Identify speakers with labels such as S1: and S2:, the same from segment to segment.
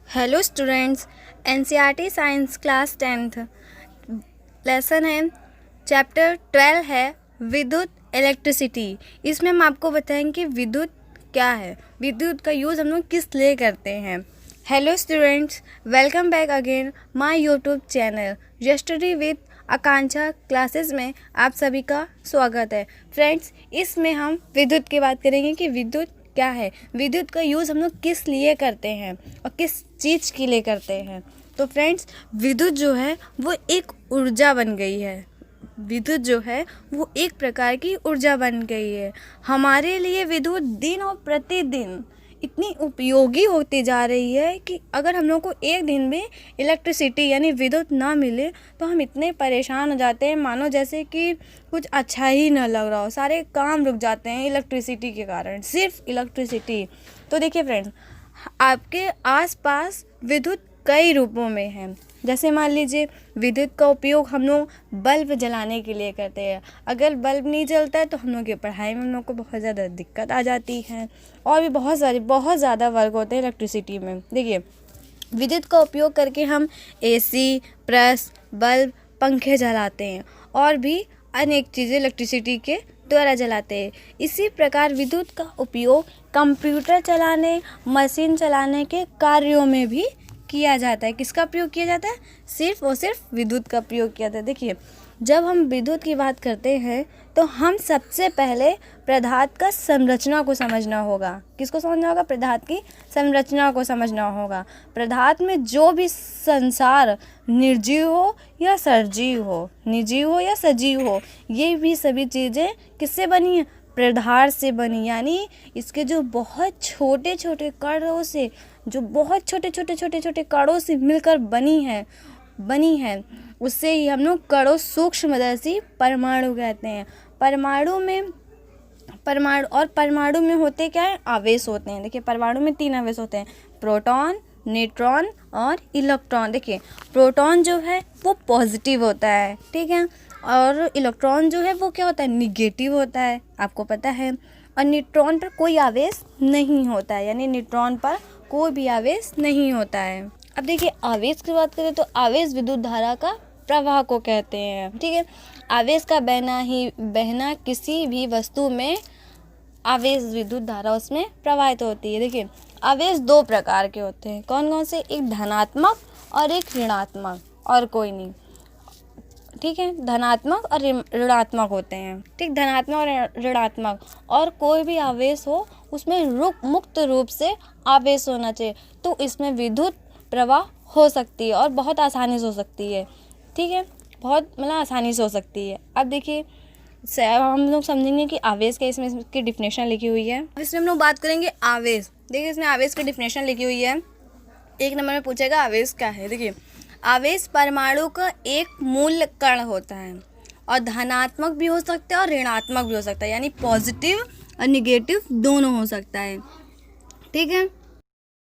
S1: Hello students, NCERT science class 10th lesson है। Chapter 12 है विद्युत इलेक्ट्रिसिटी। इसमें हम आपको बताएंगे कि विद्युत क्या है, विद्युत का यूज़ हम लोग किस लिए करते हैं। Hello students, welcome back again my YouTube channel study with Akanksha classes में आप सभी का स्वागत है। फ्रेंड्स, इसमें हम विद्युत की बात करेंगे कि विद्युत क्या है, विद्युत का यूज़ हम लोग किस लिए करते हैं और किस चीज़ के लिए करते हैं। तो फ्रेंड्स, विद्युत जो है वो एक ऊर्जा बन गई है। विद्युत जो है वो एक प्रकार की ऊर्जा बन गई है। हमारे लिए विद्युत दिन और प्रतिदिन इतनी उपयोगी होती जा रही है कि अगर हम लोग को एक दिन में इलेक्ट्रिसिटी यानी विद्युत ना मिले तो हम इतने परेशान हो जाते हैं, मानो जैसे कि कुछ अच्छा ही ना लग रहा हो। सारे काम रुक जाते हैं इलेक्ट्रिसिटी के कारण, सिर्फ इलेक्ट्रिसिटी। तो देखिए फ्रेंड्स, आपके आसपास विद्युत कई रूपों में है। जैसे मान लीजिए, विद्युत का उपयोग हम लोग बल्ब जलाने के लिए करते हैं। अगर बल्ब नहीं जलता है तो हम लोग की पढ़ाई में हम लोग को बहुत ज़्यादा दिक्कत आ जाती है। और भी बहुत ज़्यादा वर्क होते हैं इलेक्ट्रिसिटी में। देखिए, विद्युत का उपयोग करके हम एसी, प्रेस, बल्ब, पंखे जलाते हैं और भी अनेक चीज़ें इलेक्ट्रिसिटी के द्वारा जलाते हैं। इसी प्रकार विद्युत का उपयोग कंप्यूटर चलाने, मशीन चलाने के कार्यों में भी किया जाता है। किसका प्रयोग किया जाता है? सिर्फ और सिर्फ विद्युत का प्रयोग किया जाता है। देखिए, जब हम विद्युत की बात करते हैं तो हम सबसे पहले पदार्थ का संरचना को समझना होगा। किसको समझना होगा? पदार्थ की संरचना को समझना होगा। पदार्थ में जो भी संसार निर्जीव हो या सजीव हो, निर्जीव हो या सजीव हो, ये भी सभी चीज़ें किससे बनी है? पदार्थ से बनी। यानी इसके जो बहुत छोटे छोटे कणों से, जो बहुत छोटे कणों से मिलकर बनी है उससे ही हम लोग कणों सूक्ष्मदर्शी परमाणु कहते हैं। परमाणु में होते क्या है? आवेश होते हैं। देखिए, परमाणु में 3 आवेश होते हैं, प्रोटॉन, न्यूट्रॉन और इलेक्ट्रॉन। देखिए, प्रोटॉन जो है वो पॉजिटिव होता है, ठीक है, और इलेक्ट्रॉन जो है वो क्या होता है? निगेटिव होता है, आपको पता है। और न्यूट्रॉन पर कोई आवेश नहीं होता है, यानी न्यूट्रॉन पर कोई भी आवेश नहीं होता है। अब देखिए, आवेश की बात करें तो आवेश विद्युत धारा का प्रवाह को कहते हैं, ठीक है। आवेश का बहना किसी भी वस्तु में आवेश विद्युत धारा उसमें प्रवाहित होती है। देखिए, आवेश 2 प्रकार के होते हैं। कौन कौन से? एक धनात्मक और एक ऋणात्मक, और कोई नहीं, ठीक है। धनात्मक और ऋणात्मक होते हैं, ठीक। धनात्मक और ऋणात्मक, और कोई भी आवेश हो उसमें मुक्त रूप से आवेश होना चाहिए, तो इसमें विद्युत प्रवाह हो सकती है और बहुत आसानी से हो सकती है, ठीक है, बहुत आसानी से हो सकती है। अब देखिए, हम लोग समझेंगे कि आवेश क्या, इसमें इसकी डिफिनेशन लिखी हुई है। इसमें हम लोग बात करेंगे आवेश। देखिए, इसमें आवेश की डिफिनेशन लिखी हुई है। 1 नंबर में पूछेगा आवेश क्या है। देखिए, आवेश परमाणु का एक मूल कण होता है और धनात्मक भी हो सकता है और ऋणात्मक भी हो सकता है, यानी पॉजिटिव और निगेटिव दोनों हो सकता है, ठीक है।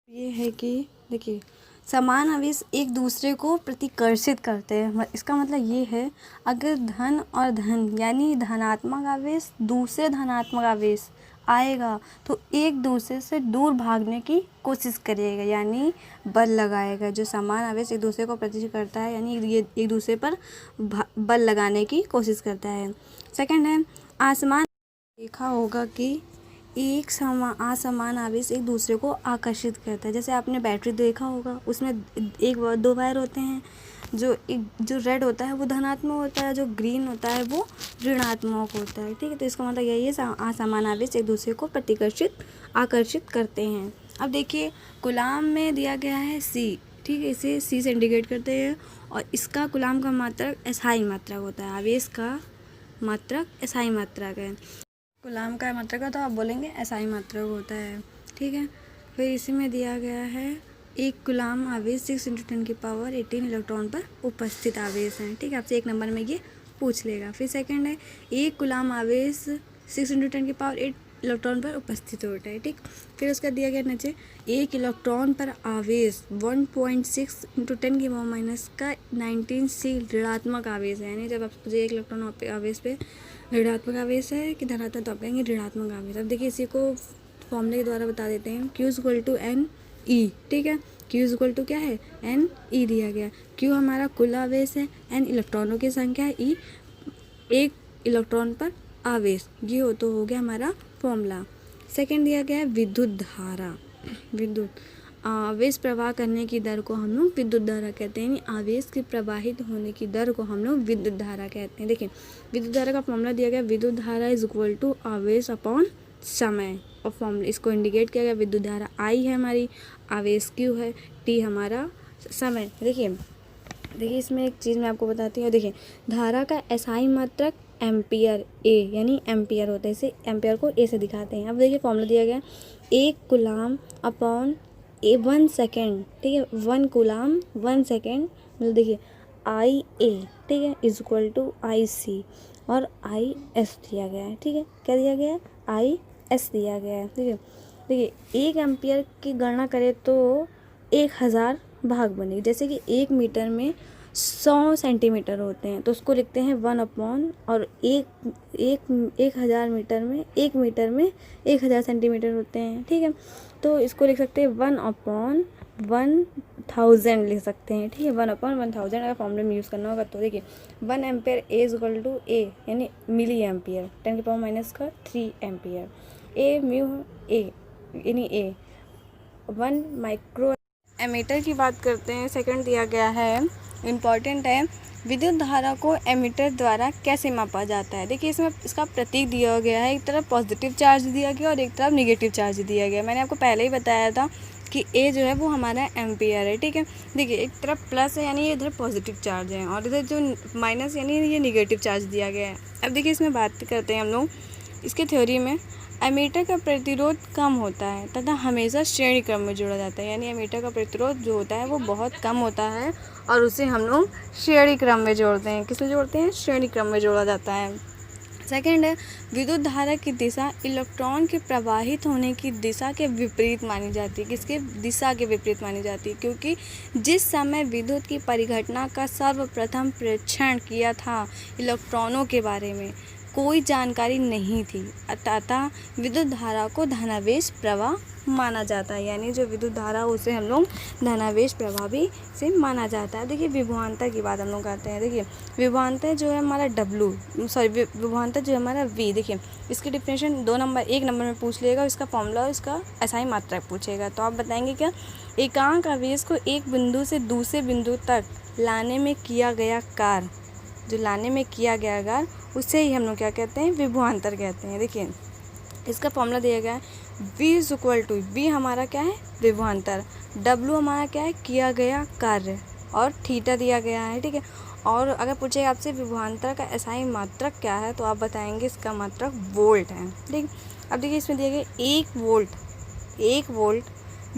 S1: ये है कि देखिए, समान आवेश एक दूसरे को प्रतिकर्षित करते हैं। इसका मतलब ये है, अगर धन और धन यानी धनात्मक आवेश दूसरे धनात्मक आवेश आएगा तो एक दूसरे से दूर भागने की कोशिश करेगा, यानी बल लगाएगा। जो समान आवेश एक दूसरे को प्रतिकर्षित करता है, यानी ये एक दूसरे पर बल लगाने की कोशिश करता है। सेकंड है आसमान। देखा होगा कि असमान आवेश एक दूसरे को आकर्षित करता है। जैसे आपने बैटरी देखा होगा, उसमें 2 वायर होते हैं। जो रेड होता है वो धनात्मक होता है, जो ग्रीन होता है वो ऋणात्मक होता है, ठीक है। तो इसका मतलब यही है, असमान आवेश एक दूसरे को आकर्षित करते हैं। अब देखिए, कूलाम में दिया गया है C, ठीक है, इसे C से इंडिकेट करते हैं, और इसका कूलाम का मात्रक SI मात्रक होता है। आवेश का मात्रक SI मात्रक है। कूलाम का मात्रक है तो आप बोलेंगे SI मात्रक होता है, ठीक है। फिर इसी में दिया गया है, 1 कूलाम आवेश 6 × 10⁻18 इलेक्ट्रॉन पर उपस्थित आवेश है, ठीक है। आपसे 1 नंबर में ये पूछ लेगा। फिर सेकंड है, 1 कूलाम आवेश 6 × 10⁸ इलेक्ट्रॉन पर उपस्थित होता है, ठीक। फिर उसका दिया गया नीचे, 1 इलेक्ट्रॉन पर आवेश 1.6 × 10⁻⁻ का 19 C ऋणात्मक आवेश है। यानी जब आप 1 इलेक्ट्रॉन आवेश पे ऋणात्मक आवेश है कि धनात्मक, तो आप कहेंगे ऋणात्मक आवेश। अब देखिए, इसी को फॉर्मूले के द्वारा बता देते हैं, Q = N E, ठीक है। Q इज इक्वल टू क्या है, N E दिया गया। Q हमारा कुल आवेश है, N इलेक्ट्रॉनों की संख्या है, E एक इलेक्ट्रॉन पर आवेश। ये हो गया हमारा फॉर्मूला। सेकंड दिया गया है विद्युत धारा। विद्युत आवेश प्रवाह करने की दर को हम लोग विद्युत धारा कहते हैं, यानी आवेश के प्रवाहित होने की दर को हम लोग विद्युत धारा कहते हैं। देखिए विद्युत धारा का फॉर्मूला दिया गया, विद्युत धारा इज इक्वल टू आवेश अपॉन समय, और फॉर्मूला इसको इंडिकेट किया गया। विद्युत धारा I है हमारी, आवेश Q है, T हमारा समय। देखिए इसमें एक चीज़ मैं आपको बताती हूँ। देखिए धारा का SI मात्रक एम्पियर A यानी एम्पियर होता है, इसे एम्पियर को A से दिखाते हैं। अब देखिए फॉर्मूला दिया गया 1 कूलाम अपॉन 1 सेकेंड, ठीक है, 1 कूलाम 1 सेकेंड, मतलब देखिए IA, ठीक है, इज इक्वल टू IC और IS दिया गया है, ठीक है, क्या दिया गया है, IS दिया गया है, ठीक है। देखिए 1 एम्पियर की गणना करें तो 1000 भाग बनेगी, जैसे कि 1 मीटर में 100 सेंटीमीटर होते हैं, तो उसको लिखते हैं 1 अपॉन, और 1000 मीटर में 1 मीटर में 1000 सेंटीमीटर होते हैं, ठीक है, तो इसको लिख सकते हैं 1 अपॉन 1000 लिख सकते हैं, ठीक है, 1 अपॉन 1000 अगर फॉर्मूले में यूज़ करना होगा तो। देखिए 1 ampere A is equal to A यानी milli ampere 10⁻³ ampere, A mu A यानी A 1 माइक्रो एमीटर की बात करते हैं। सेकंड दिया गया है, इम्पॉर्टेंट है, विद्युत धारा को एमीटर द्वारा कैसे मापा जाता है। देखिए इसमें इसका प्रतीक दिया गया है, एक तरफ पॉजिटिव चार्ज दिया गया और एक तरफ नेगेटिव चार्ज दिया गया। मैंने आपको पहले ही बताया था कि A जो है वो हमारा एम्पियर है, ठीक है। देखिए एक तरफ प्लस है यानी ये इधर पॉजिटिव चार्ज है, और इधर जो माइनस यानी ये नेगेटिव चार्ज दिया गया है। अब देखिए इसमें बात करते हैं हम लोग इसके थ्योरी में। एमीटर का प्रतिरोध कम होता है तथा हमेशा श्रेणी क्रम में जोड़ा जाता है, यानी एमीटर का प्रतिरोध जो होता है वो बहुत कम होता है और उसे हम लोग श्रेणी क्रम में जोड़ते हैं। किस में जोड़ते हैं, श्रेणी क्रम में जोड़ा जाता है। सेकंड है, विद्युत धारा की दिशा इलेक्ट्रॉन के प्रवाहित होने की दिशा के विपरीत मानी जाती है। किसके दिशा के विपरीत मानी जाती है, क्योंकि जिस समय विद्युत की परिघटना का सर्वप्रथम परीक्षण किया था इलेक्ट्रॉनों के बारे में कोई जानकारी नहीं थी, अतः विद्युत धारा को धनावेश प्रवाह माना जाता है, यानी जो विद्युत धारा उसे हम लोग धनावेश प्रवाह भी से माना जाता है। देखिए विभवांतर की बात हम लोग करते हैं। देखिए विभवांतर जो है हमारा विभवांतर जो है हमारा V, देखिए इसकी डिफिनेशन 1 नंबर में पूछ लेगा, इसका फॉर्मूला और इसका SI मात्रक पूछेगा, तो आप बताएंगे क्या, एकांक आवेश को एक बिंदु से दूसरे बिंदु तक लाने में किया गया कार्य, जो लाने में किया गया कार्य उसे ही हम लोग क्या कहते हैं, विभवांतर कहते हैं। देखिए इसका फॉर्मूला दिया गया है V is equal to, V हमारा क्या है, विभवांतर, W हमारा क्या है, किया गया कार्य, और थीटा दिया गया है, ठीक है। और अगर पूछे आपसे विभवांतर का SI मात्रक क्या है तो आप बताएंगे इसका मात्रक वोल्ट है, ठीक। अब देखिए इसमें दिया गया 1 वोल्ट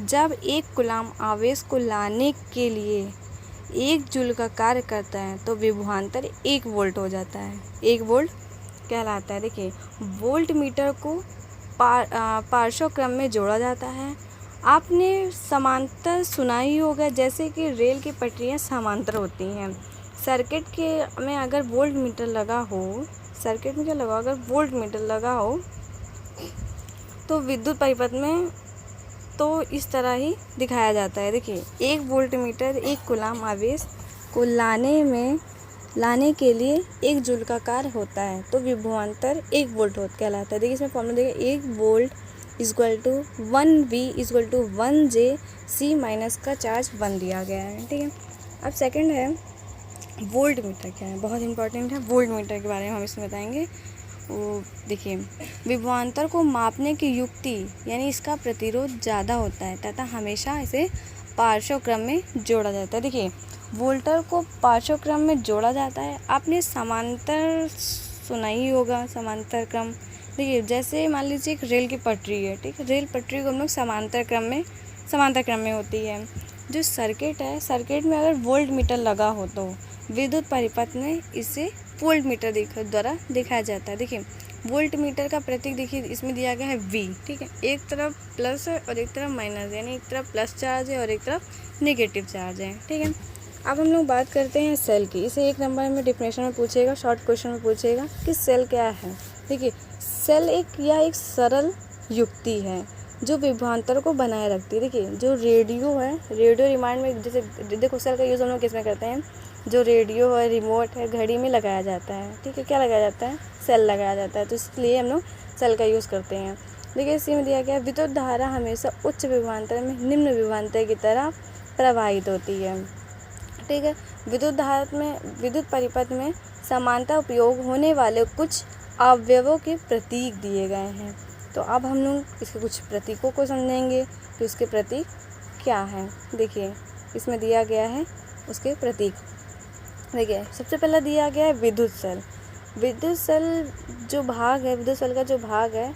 S1: जब 1 कूलाम आवेश को लाने के लिए 1 जूल का कार्य करता है तो विभवांतर 1 वोल्ट हो जाता है, 1 वोल्ट कहलाता है। देखिए वोल्ट मीटर को पार्श्व क्रम में जोड़ा जाता है। आपने समांतर सुना ही होगा, जैसे कि रेल की पटरियां समांतर होती हैं। सर्किट के में अगर वोल्ट मीटर लगा हो, सर्किट में क्या लगा, अगर वोल्ट मीटर लगा हो तो विद्युत परिपथ में तो इस तरह ही दिखाया जाता है। देखिए 1 वोल्ट मीटर 1 कूलाम आवेश को लाने के लिए 1 जूल का कार्य होता है तो विभवांतर 1 वोल्ट कहलाता है। देखिए इसमें फॉर्मूला देखिए 1 volt equal to 1V equal to 1J C minus का चार्ज 1 दिया गया है, ठीक है। अब सेकंड है वोल्ट मीटर क्या है, बहुत इंपॉर्टेंट है। वोल्ट मीटर के बारे में हम इसमें बताएंगे। वो देखिए विभवांतर को मापने की युक्ति यानी इसका प्रतिरोध ज़्यादा होता है तथा हमेशा इसे पार्श्व क्रम में जोड़ा जाता है। देखिए वोल्टर को पार्श्व क्रम में जोड़ा जाता है। आपने समांतर सुना ही होगा, समांतर क्रम। देखिए जैसे मान लीजिए एक रेल की पटरी है, ठीक है, रेल पटरी को हम लोग समांतर क्रम में होती है। जो सर्किट है, सर्किट में अगर वोल्ट मीटर लगा हो तो विद्युत परिपथ में इसे वोल्ट मीटर द्वारा दिखाया जाता है। देखिए वोल्ट मीटर का प्रतीक देखिए इसमें दिया गया है V, ठीक है, एक तरफ प्लस है और एक तरफ माइनस, यानी एक तरफ प्लस चार्ज है और एक तरफ नेगेटिव चार्ज है, ठीक है। अब हम लोग बात करते हैं सेल की। इसे 1 नंबर में डिफिनेशन में पूछेगा, शॉर्ट क्वेश्चन में पूछेगा कि सेल क्या है। देखिए सेल एक सरल युक्ति है जो विभवांतर को बनाए रखती है। देखिए जो रेडियो है, रेडियो रिमांड में जैसे देखो सेल का यूज़ हम लोग किस में करते हैं, जो रेडियो है, रिमोट है, घड़ी में लगाया जाता है। ठीक है, क्या लगाया जाता है, सेल लगाया जाता है, तो इसलिए हम लोग सेल का यूज़ करते हैं। देखिए इसी में दिया गया है विद्युत धारा हमेशा उच्च विभवांतर में निम्न विभवांतर की तरह प्रवाहित होती है। ठीक है, विद्युत परिपथ में समानता उपयोग होने वाले कुछ अवयवों के प्रतीक दिए गए हैं। तो अब हम लोग इसके कुछ प्रतीकों को समझेंगे कि उसके प्रतीक क्या हैं। देखिए इसमें दिया गया है उसके प्रतीक। देखिए सबसे पहला दिया गया है विद्युत सेल। विद्युत सेल जो भाग है, विद्युत सेल का जो भाग है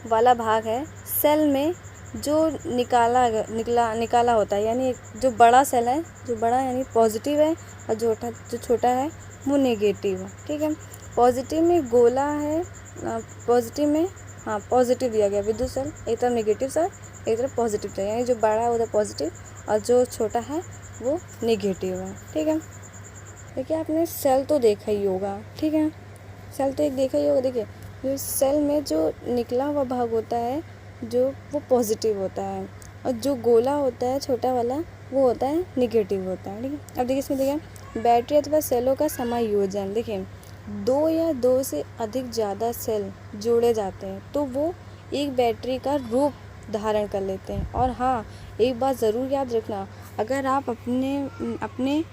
S1: वाला भाग है, सेल में जो निकाला होता है, यानी जो बड़ा सेल है, जो बड़ा यानी पॉजिटिव है, और जो छोटा है वो नेगेटिव है। ठीक है, पॉजिटिव में गोला है, पॉजिटिव में पॉजिटिव दिया गया विद्युत सेल, एक तरफ नेगेटिव सेल, एक तरफ पॉजिटिव सेल, यानी जो बड़ा है उधर पॉजिटिव और जो छोटा है वो नेगेटिव है। ठीक है, देखिए आपने सेल तो देखा ही होगा। ठीक है, सेल तो एक देखा ही होगा। देखिए जो सेल में जो निकला हुआ भाग होता है जो वो पॉजिटिव होता है, और जो गोला होता है छोटा वाला वो होता है नेगेटिव होता है। ठीक है, अब देखिए इसमें देखिए बैटरी अथवा सेलों का समायोजन। देखिए दो या दो से अधिक ज़्यादा सेल जोड़े जाते हैं तो वो एक बैटरी का रूप धारण कर लेते हैं। और हाँ, एक बात ज़रूर याद रखना, अगर आप अपने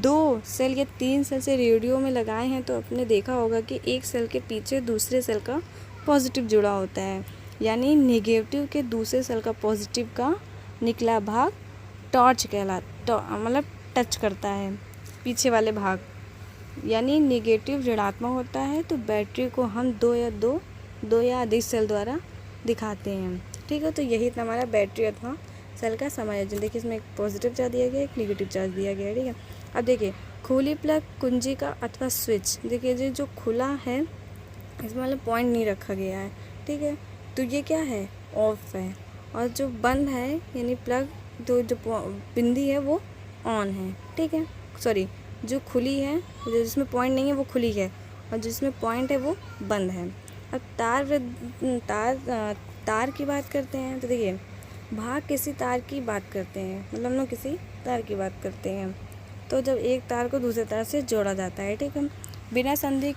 S1: 2 सेल या 3 सेल से रेडियो में लगाए हैं तो आपने देखा होगा कि एक सेल के पीछे दूसरे सेल का पॉजिटिव जुड़ा होता है, यानी नेगेटिव के दूसरे सेल का पॉजिटिव का निकला भाग टॉर्च मतलब टच करता है पीछे वाले भाग, यानी नेगेटिव ऋणात्मक होता है। तो बैटरी को हम दो या अधिक सेल द्वारा दिखाते हैं। ठीक है, तो यही था हमारा बैटरी अथवा सेल का समायोजन। देखिए इसमें एक पॉजिटिव चार्ज दिया गया है, एक नेगेटिव चार्ज दिया गया है। ठीक है, अब देखिए खुली प्लग कुंजी का अथवा स्विच। देखिए जो खुला है इसमें मतलब पॉइंट नहीं रखा गया है। ठीक है, तो ये क्या है, ऑफ है, और जो बंद है यानी प्लग तो जो बिंदी है वो ऑन है। ठीक है, सॉरी जो खुली है, जो जिसमें पॉइंट नहीं है वो खुली है, और जिसमें पॉइंट है वो बंद है। अब तार की बात करते हैं। तो देखिए भाग किसी तार की बात करते हैं, मतलब हम लोग किसी तार की बात करते हैं, तो जब एक तार को दूसरे तार से जोड़ा जाता है। ठीक है, बिना संधि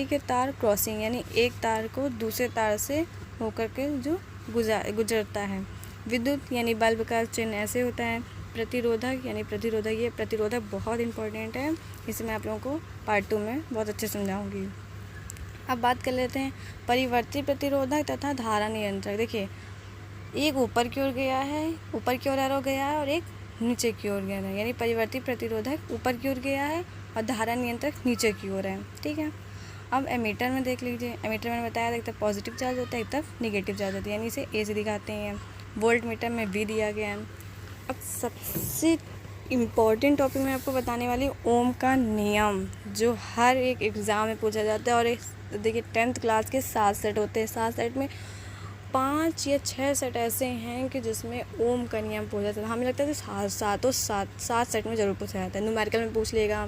S1: के तार क्रॉसिंग, यानी एक तार को दूसरे तार से होकर के जो गुजरता है। विद्युत यानी बल्ब का चिन्ह ऐसे होता है। प्रतिरोधक यानी ये प्रतिरोधक बहुत इंपॉर्टेंट है, इसे मैं आप लोगों को पार्ट 2 में बहुत अच्छे समझाऊंगी। अब बात कर लेते हैं परिवर्ती प्रतिरोधक तथा धारा नियंत्रक। देखिए एक ऊपर की ओर गया है, ऊपर की ओर एरो गया है, और एक नीचे की ओर गया है, यानी परिवर्ती प्रतिरोधक ऊपर की ओर गया है और धारा नियंत्रक नीचे की ओर है। ठीक है, अब एमीटर में देख लीजिए। एमीटर में बताया था एक तरफ पॉजिटिव चार्ज होता है, एक तरफ नेगेटिव चार्ज होता है, यानी इसे ए से दिखाते हैं। वोल्ट मीटर में वी दिया गया है। अब सबसे इम्पॉर्टेंट टॉपिक मैं आपको बताने वाली हूँ ओम का नियम, जो हर एक एग्ज़ाम में पूछा जाता है। और देखिए 10th क्लास के 7 सेट होते हैं, 7 सेट में 5 या 6 सेट ऐसे हैं कि जिसमें ओम का नियम पूछा जाता है। हमें लगता है कि सात सेट में ज़रूर पूछा जाता है। न्यूमेरिकल में पूछ लेगा,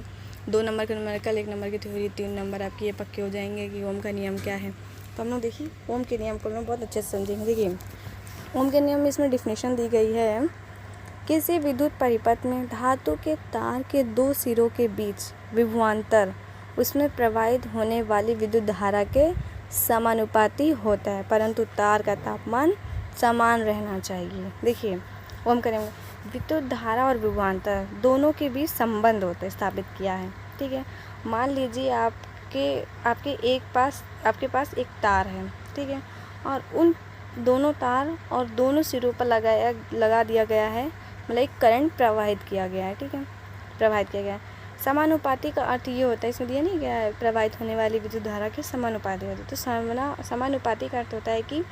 S1: 2 नंबर का न्यूमेरिकल, 1 नंबर की थ्योरी, 3 नंबर आपके ये पक्के हो जाएंगे कि ओम का नियम क्या है। तो हम लोग देखिए ओम के नियम को हम बहुत अच्छे से समझेंगे। देखिए ओम के नियम में इसमें डिफिनेशन दी गई है, किसी विद्युत परिपथ में धातु के तार के 2 सिरों के बीच विभवांतर उसमें प्रवाहित होने वाली विद्युत धारा के समानुपाती होता है, परंतु तार का तापमान समान रहना चाहिए। देखिए ओम का नियम विद्युत धारा और विभवांतर दोनों के बीच संबंध होता है, स्थापित किया है। ठीक है, मान लीजिए आपके पास एक तार है। ठीक है, और उन दोनों तार और दोनों सिरों पर लगा दिया गया है, मतलब एक करंट प्रवाहित किया गया है। ठीक है, प्रवाहित किया गया है। समानुपाती का अर्थ ये होता है, इसमें दिया नहीं गया है प्रवाहित होने वाली विद्युत धारा के समानुपाती होती है। तो समानुपाती का अर्थ होता है कि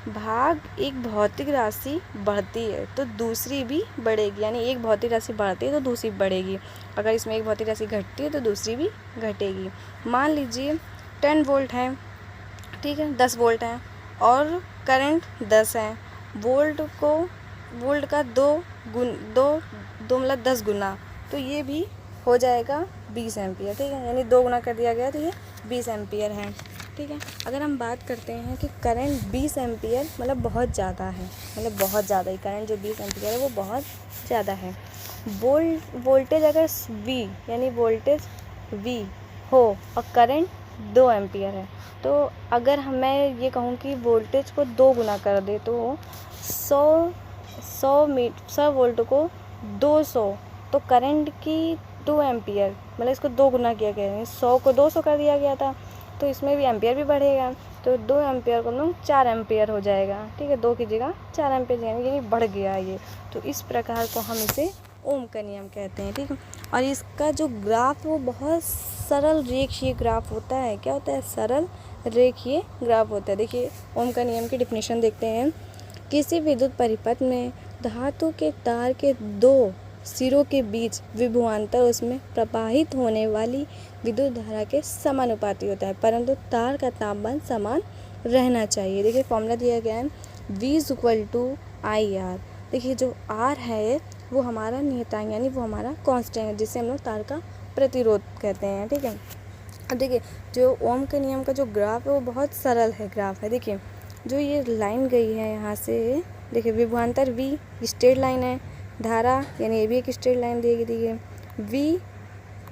S1: भाग एक भौतिक राशि बढ़ती है तो दूसरी भी बढ़ेगी, यानी एक भौतिक राशि बढ़ती है तो दूसरी बढ़ेगी। अगर इसमें एक भौतिक राशि घटती है तो दूसरी भी घटेगी। मान लीजिए 10 वोल्ट है, ठीक है, 10 वोल्ट है और करंट 10 है। वोल्ट का 2 मतलब 10 गुना, तो ये भी हो जाएगा 20 एम्पियर। ठीक है, यानी 2 गुना कर दिया गया तो ये 20 एम्पियर है। ठीक है। अगर हम बात करते हैं कि करंट 20 एम्पियर मतलब बहुत ज़्यादा है, मतलब बहुत ज़्यादा ही करंट जो 20 एम्पियर है वो बहुत ज़्यादा है। वोल्टेज अगर V यानी वोल्टेज V हो और करंट 2 एम्पियर है, तो अगर मैं ये कहूँ कि वोल्टेज को 2 गुना कर दे तो 100 वोल्ट को 200, तो करंट की 2 एम्पियर मतलब इसको 2 गुना किया गया है, 100 को 200 कर दिया गया था, तो इसमें भी एम्पियर भी बढ़ेगा, तो 2 एम्पियर को हम लोग 4 एम्पियर हो जाएगा। ठीक है, 2 की जगह 4 एम्पियर यानी बढ़ गया ये। तो इस प्रकार को हम इसे ओम का नियम कहते हैं। ठीक है, और इसका जो ग्राफ वो बहुत सरल रेखीय ग्राफ होता है। क्या होता है? सरल रेखीय ग्राफ होता है। देखिए ओम का नियम की डिफिनीशन देखते हैं। किसी विद्युत परिपथ में धातु के तार के 2 सिरों के बीच विभवांतर उसमें प्रवाहित होने वाली विद्युत धारा के समानुपाती होता है, परंतु तार का तापमान समान रहना चाहिए। देखिए फॉर्मूला दिया गया है V=IR। देखिए जो R है वो हमारा नियतांक यानी वो हमारा कांस्टेंट है, जिसे हम लोग तार का प्रतिरोध कहते हैं। ठीक है, अब देखिए जो ओम के नियम का जो ग्राफ है वो बहुत सरल है ग्राफ है। देखिए जो ये लाइन गई है यहाँ से, देखिए विभवांतर V स्ट्रेट लाइन है, धारा यानी ये भी एक स्ट्रेट लाइन दी गई है, V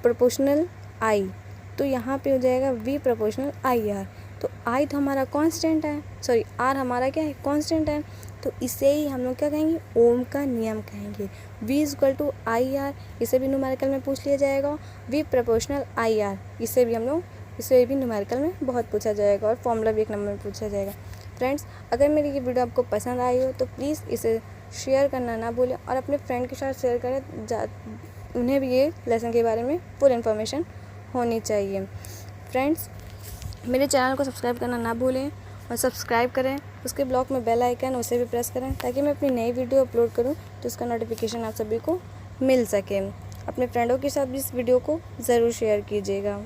S1: प्रोपोर्शनल I, तो यहाँ पे हो जाएगा V प्रोपोर्शनल IR। तो I तो हमारा कांस्टेंट है, सॉरी R हमारा क्या है? कांस्टेंट है, तो इसे ही हम लोग क्या कहेंगे? ओम का नियम कहेंगे। V=IR, इसे भी न्यूमेरिकल में पूछ लिया जाएगा। V प्रोपोर्शनल IR, इसे भी न्यूमेरिकल में बहुत पूछा जाएगा और फॉर्मूला भी 1 नंबर में पूछा जाएगा। फ्रेंड्स, अगर मेरी ये वीडियो आपको पसंद आई हो तो प्लीज़ इसे शेयर करना ना भूलें और अपने फ्रेंड के साथ शेयर करें, उन्हें भी ये लेसन के बारे में पूरी इन्फॉर्मेशन होनी चाहिए। फ्रेंड्स, मेरे चैनल को सब्सक्राइब करना ना भूलें और सब्सक्राइब करें, उसके ब्लॉक में बेल आइकन उसे भी प्रेस करें ताकि मैं अपनी नई वीडियो अपलोड करूं तो उसका नोटिफिकेशन आप सभी को मिल सके। अपने फ्रेंडों के साथ भी इस वीडियो को ज़रूर शेयर कीजिएगा।